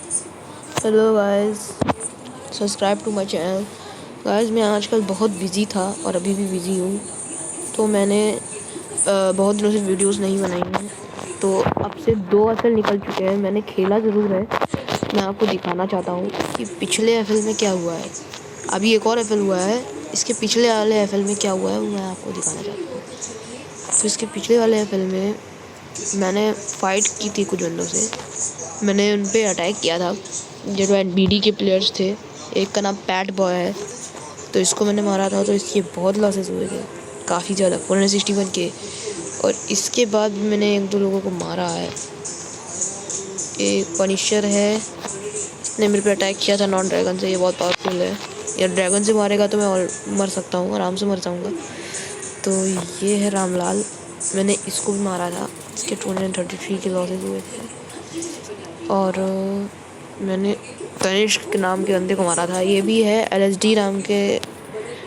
Hello guys, subscribe to my channel. Guys, मैं आजकल बहुत बिज़ी था और अभी भी बिज़ी हूँ, तो मैंने बहुत दिनों से वीडियोस नहीं बनाई हैं। तो अब से 2 एफएल निकल चुके हैं। मैंने खेला ज़रूर है। मैं आपको दिखाना चाहता हूँ कि पिछले एफएल में क्या हुआ है। अभी एक और एफएल हुआ है, इसके पिछले वाले एफएल में क्या हुआ है वो मैं आपको दिखाना चाहता हूँ। तो इसके पिछले वाले एफएल में मैंने फ़ाइट की थी कुछ बंदों से। मैंने उन पर अटैक किया था जो एनबीडी के प्लेयर्स थे। एक का नाम पैट बॉय है, तो इसको मैंने मारा था। तो इसके बहुत लॉसेस हुए थे, काफ़ी ज़्यादा, 461 के। और इसके बाद भी मैंने 1-2 लोगों को मारा है। एक पनिशर है, इसने मेरे पे अटैक किया था नॉन ड्रैगन से। ये बहुत पावरफुल है, या ड्रैगन से मारेगा तो मैं और मर सकता हूँ, आराम से मर जाऊँगा। तो ये है रामलाल, मैंने इसको भी मारा था। इसके 233 के लॉसेस हुए थे। और मैंने तनिष्क के नाम के बंदे को मारा था। ये भी है LSD नाम के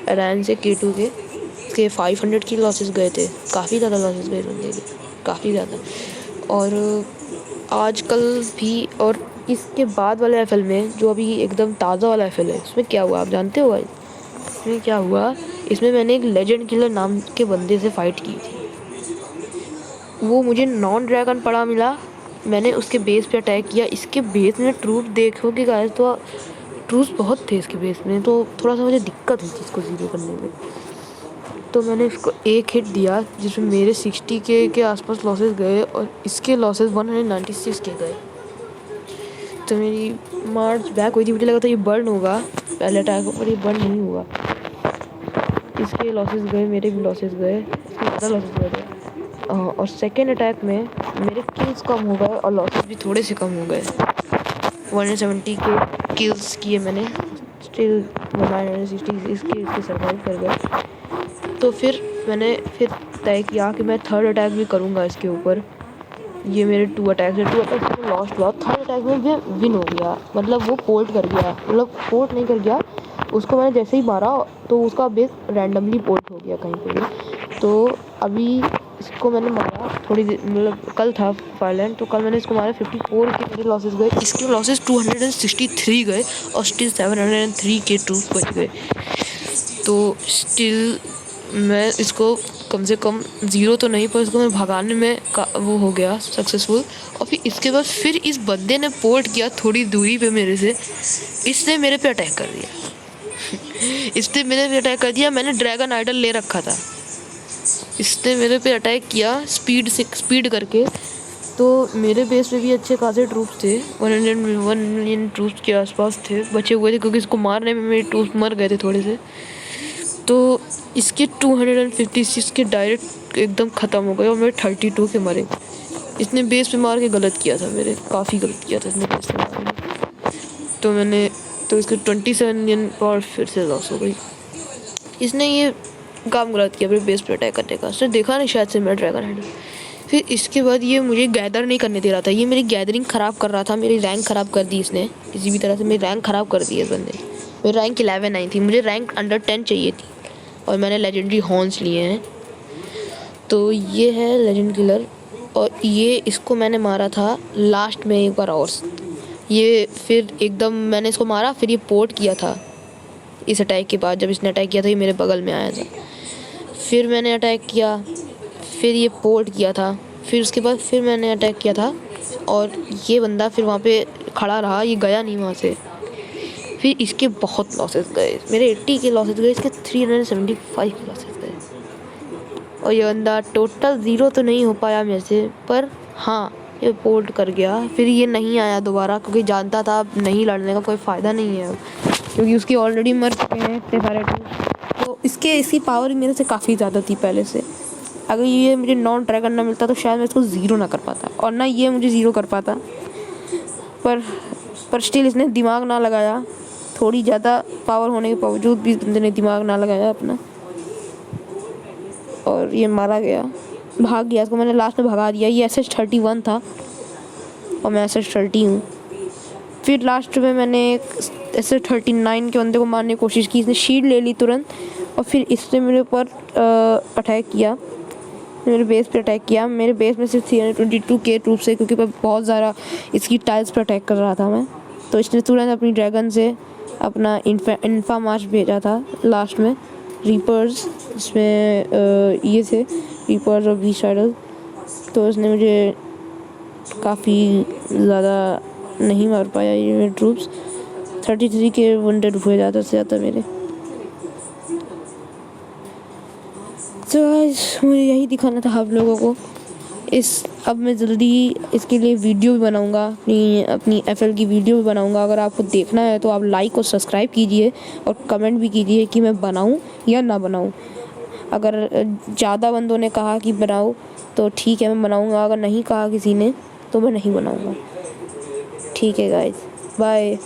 अलायंस से K2 के। इसके 500 की लॉसेस गए थे, काफ़ी ज़्यादा लॉसेस गए बंदे के, काफ़ी ज़्यादा। और आजकल भी, और इसके बाद वाले एफएल में जो अभी एकदम ताज़ा वाला एफएल है, उसमें क्या हुआ आप जानते हो भाई? इसमें क्या हुआ, इसमें मैंने एक लेजेंड किलर नाम के बंदे से फ़ाइट की थी। वो मुझे नॉन ड्रैगन पड़ा मिला, मैंने उसके बेस पे अटैक किया। इसके बेस में ट्रूप देखोगे गाइस, तो ट्रूप्स बहुत थे इसके बेस में, तो थोड़ा सा मुझे दिक्कत हुई थी इसको ज़ीरो करने में। तो मैंने इसको एक हिट दिया जिसमें मेरे 60 के आसपास लॉसेस गए, और इसके लॉसेस 196 के गए। तो मेरी मार्च बैक हुई थी, मुझे लगा था ये बर्न होगा पहले अटैक, पर ये बर्न नहीं हुआ। इसके लॉसेस गए, मेरे भी लॉसेस गए, इसके ज़्यादा लॉसेस गए थे। और सेकेंड अटैक में मेरे किल्स कम हो गए और लॉसेस भी थोड़े से कम हो गए। 170 के किल्स किए मैंने, स्टिल 960 इसके सर्वाइव कर गए। तो फिर मैंने तय किया कि मैं थर्ड अटैक भी करूँगा इसके ऊपर। ये मेरे 2 अटैक्स में लॉस्ट हुआ। थर्ड अटैक में भी विन हो गया, मतलब वो पोर्ट कर गया, मतलब पोर्ट नहीं कर गया, उसको मैंने जैसे ही मारा तो उसका बेस रैंडमली पोर्ट हो गया कहीं पे भी। तो अभी इसको मैंने मारा थोड़ी देर, मतलब कल था फाइलैंड, तो कल मैंने इसको मारा 54 के मेरे लॉसेस गए। इसके लॉसेस 263 गए और स्टिल 703 के ट्रूप बच गए। तो स्टिल मैं इसको कम से कम ज़ीरो तो नहीं, पर इसको मैं भगाने में वो हो गया सक्सेसफुल। और फिर इसके बाद फिर इस बंदे ने पोर्ट किया थोड़ी दूरी पे मेरे से, इसने मेरे पे अटैक कर दिया। इसने मेरे पे अटैक कर दिया, मैंने ड्रैगन आइडल ले रखा था, इसने मेरे पे अटैक किया स्पीड करके। तो मेरे बेस पे भी अच्छे खासे ट्रूप्स थे, 101 मिलियन ट्रूप्स के आसपास थे, बचे हुए थे, क्योंकि इसको मारने में मेरे ट्रूप्स मर गए थे थोड़े से। तो इसके 256 के डायरेक्ट एकदम ख़त्म हो गए और मेरे 32 के मरे। इसने बेस पे मार के गलत किया था, मेरे काफ़ी गलत किया था इसने बेस पे मारने। तो इसके 27 मिलियन पावर फिर से लॉस हो गई। इसने ये काम गलत किया मेरे बेस पे अटैक करने का, उसने देखा नहीं शायद से मेरा ड्रैगन हेड। फिर इसके बाद ये मुझे गैदर नहीं करने दे रहा था, ये मेरी गैदरिंग ख़राब कर रहा था, मेरी रैंक ख़राब कर दी इसने, किसी भी तरह से मेरी रैंक ख़राब कर दी है इस बंदे ने। मेरी रैंक 11 आई थी, मुझे रैंक अंडर 10 चाहिए थी, और मैंने लेजेंडरी हॉर्न्स लिए हैं। तो ये है लेजेंड किलर, और ये इसको मैंने मारा था लास्ट में एक बार और। ये फिर एकदम मैंने इसको मारा, फिर ये पोर्ट किया था इस अटैक के बाद। जब इसने अटैक किया था ये मेरे बगल में आया था, फिर मैंने अटैक किया, फिर ये पोर्ट किया था, फिर उसके बाद फिर मैंने अटैक किया था, और ये बंदा फिर वहाँ पे खड़ा रहा, ये गया नहीं वहाँ से। फिर इसके बहुत लॉसेस गए, मेरे 80 के लॉसेस गए, इसके 375 के लॉसेस गए। और ये बंदा टोटल ज़ीरो तो नहीं हो पाया मेरे से, पर हाँ ये पोर्ट कर गया। फिर ये नहीं आया दोबारा, क्योंकि जानता था अब नहीं लड़ने का कोई फ़ायदा नहीं है, क्योंकि उसकी ऑलरेडी मर चुके हैं इतने सारे टूर। तो इसकी पावर मेरे से काफ़ी ज़्यादा थी पहले से। अगर ये मुझे नॉन ड्रैगन ना मिलता तो शायद मैं इसको ज़ीरो ना कर पाता, और ना ये मुझे ज़ीरो कर पाता। पर स्टिल इसने दिमाग ना लगाया, थोड़ी ज़्यादा पावर होने के बावजूद भी बंदे ने दिमाग ना लगाया अपना, और ये मारा गया, भाग गया। इसको मैंने लास्ट में भगा दिया। ये SH31 था और मैं SH30 हूँ। फिर लास्ट में मैंने एक SH39 के बंदे को मारने की कोशिश की, इसने शील्ड ले ली तुरंत, और फिर इसने मेरे ऊपर अटैक किया, मेरे बेस पे अटैक किया। मेरे बेस में सिर्फ 322 के ट्रूप से, क्योंकि मैं बहुत ज़्यादा इसकी टाइल्स पर अटैक कर रहा था मैं। तो इसने तुरंत अपनी ड्रैगन से अपना इन्फा मार्च भेजा था लास्ट में। रीपर्स इसमें ये थे, रीपर्स और बीस्ट राइडर। तो इसने मुझे काफ़ी ज़्यादा नहीं मार पाया ये मेरे ट्रूप्स। 33 के वुंडेड हुए ज़्यादा से ज़्यादा मेरे। तो मुझे यही दिखाना था आप लोगों को। अब मैं जल्दी इसके लिए वीडियो भी बनाऊंगा, अपनी FL की वीडियो भी बनाऊंगा। अगर आपको देखना है तो आप लाइक और सब्सक्राइब कीजिए और कमेंट भी कीजिए कि मैं बनाऊं या ना बनाऊं। अगर ज़्यादा बंदों ने कहा कि बनाओ तो ठीक है मैं बनाऊंगा, अगर नहीं कहा किसी ने तो मैं नहीं बनाऊंगा। ठीक है गाइस, बाय।